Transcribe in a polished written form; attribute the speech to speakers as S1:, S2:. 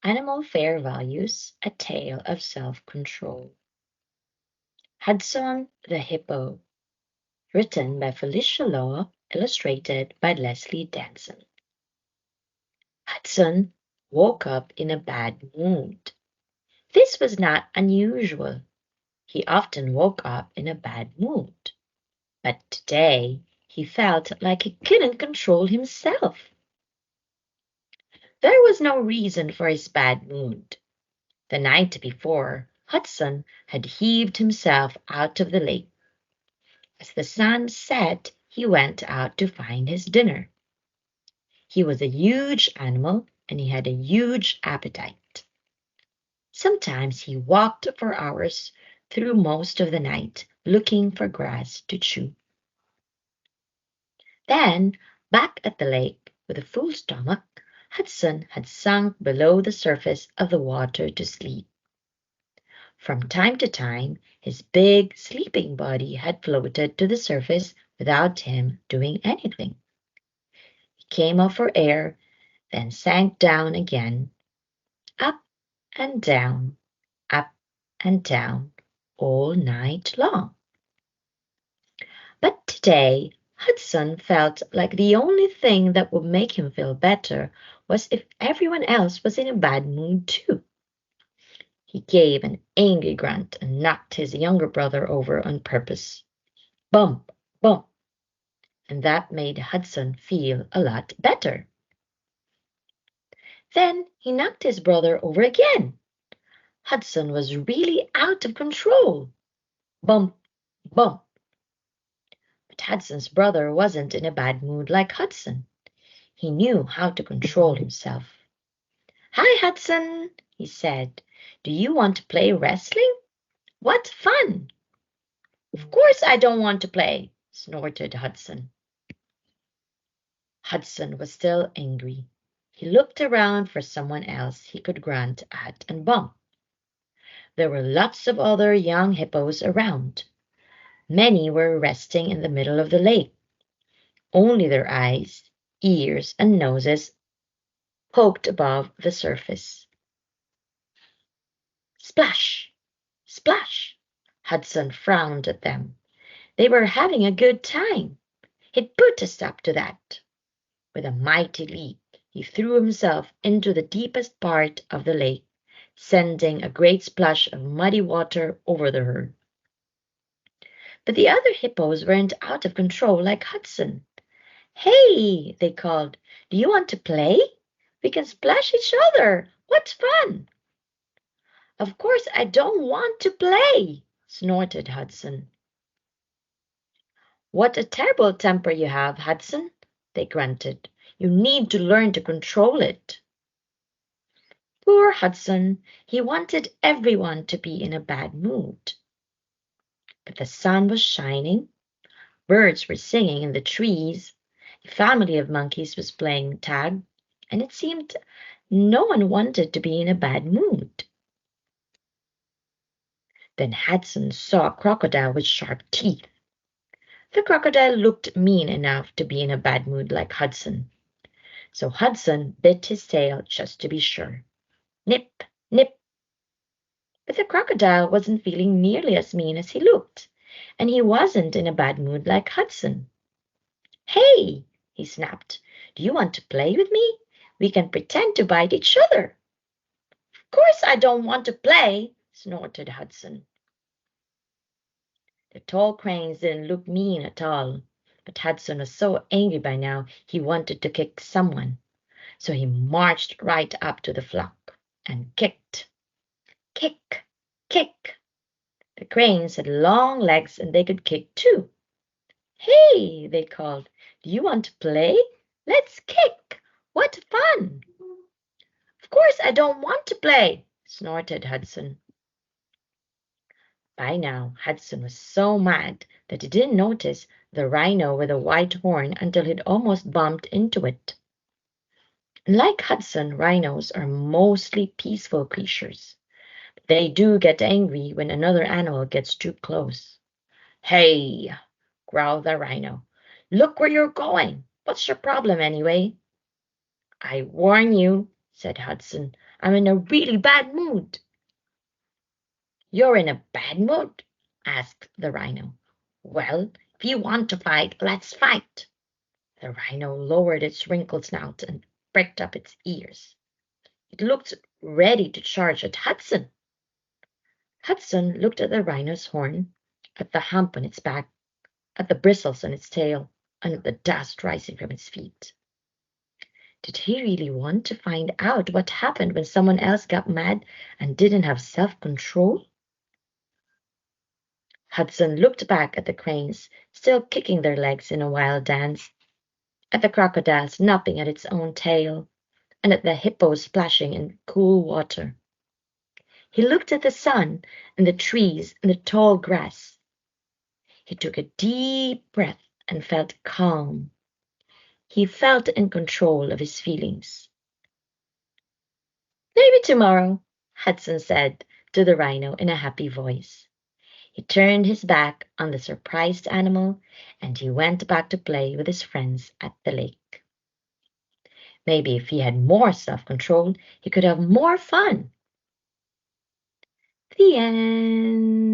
S1: Animal Fair Values, A Tale of Self-Control. Hudson the Hippo, written by Felicia, illustrated by Lesley Danson. Hudson woke up in a bad mood. This was not unusual. He often woke up in a bad mood. But today he felt like he couldn't control himself. There was no reason for his bad mood. The night before, Hudson had heaved himself out of the lake. As the sun set, he went out to find his dinner. He was a huge animal and he had a huge appetite. Sometimes he walked for hours through most of the night looking for grass to chew. Then, back at the lake with a full stomach, Hudson had sunk below the surface of the water to sleep. From time to time, his big, sleeping body had floated to the surface without him doing anything. He came up for air, then sank down again, up and down, all night long. But today, Hudson felt like the only thing that would make him feel better was if everyone else was in a bad mood too. He gave an angry grunt and knocked his younger brother over on purpose. Bump, bump. And that made Hudson feel a lot better. Then he knocked his brother over again. Hudson was really out of control. Bump, bump. But Hudson's brother wasn't in a bad mood like Hudson. He knew how to control himself. "Hi, Hudson," he said. "Do you want to play wrestling? What fun!" "Of course I don't want to play," snorted Hudson. Hudson was still angry. He looked around for someone else he could grunt at and bump. There were lots of other young hippos around. Many were resting in the middle of the lake. Only their eyes, ears, and noses poked above the surface. Splash! Splash! Hudson frowned at them. They were having a good time. He'd put a stop to that. With a mighty leap, he threw himself into the deepest part of the lake, sending a great splash of muddy water over the herd. But the other hippos weren't out of control like Hudson. "Hey," they called, "do you want to play? We can splash each other. What fun!" "Of course I don't want to play," snorted Hudson. "What a terrible temper you have, Hudson," they grunted. "You need to learn to control it." Poor Hudson, he wanted everyone to be in a bad mood. But the sun was shining, birds were singing in the trees, a family of monkeys was playing tag, and it seemed no one wanted to be in a bad mood. Then Hudson saw a crocodile with sharp teeth. The crocodile looked mean enough to be in a bad mood like Hudson. So Hudson bit his tail just to be sure. Nip, nip. But the crocodile wasn't feeling nearly as mean as he looked, and he wasn't in a bad mood like Hudson. "Hey," he snapped, "do you want to play with me? We can pretend to bite each other." "Of course I don't want to play," snorted Hudson. The tall cranes didn't look mean at all, but Hudson was so angry by now he wanted to kick someone. So he marched right up to the flock and kicked. Kick, kick. The cranes had long legs and they could kick too. "Hey," they called, "do you want to play? Let's kick. What fun!" "Of course I don't want to play," snorted Hudson. By now, Hudson was so mad that he didn't notice the rhino with a white horn until he'd almost bumped into it. Like Hudson, rhinos are mostly peaceful creatures. They do get angry when another animal gets too close. "Hey," growled the rhino, "look where you're going. What's your problem anyway?" "I warn you," said Hudson, I'm in a really bad mood." "You're in a bad mood?" asked the rhino. "Well, if you want to fight, let's fight." The rhino lowered its wrinkled snout and pricked up its ears. It looked ready to charge at Hudson. Hudson looked at the rhino's horn, at the hump on its back, at the bristles on its tail, and at the dust rising from its feet. Did he really want to find out what happened when someone else got mad and didn't have self-control? Hudson looked back at the cranes, still kicking their legs in a wild dance, at the crocodile snapping at its own tail, and at the hippo splashing in cool water. He looked at the sun and the trees and the tall grass. He took a deep breath and felt calm. He felt in control of his feelings. "Maybe tomorrow," Hudson said to the rhino in a happy voice. He turned his back on the surprised animal and he went back to play with his friends at the lake. Maybe if he had more self-control, he could have more fun. The end.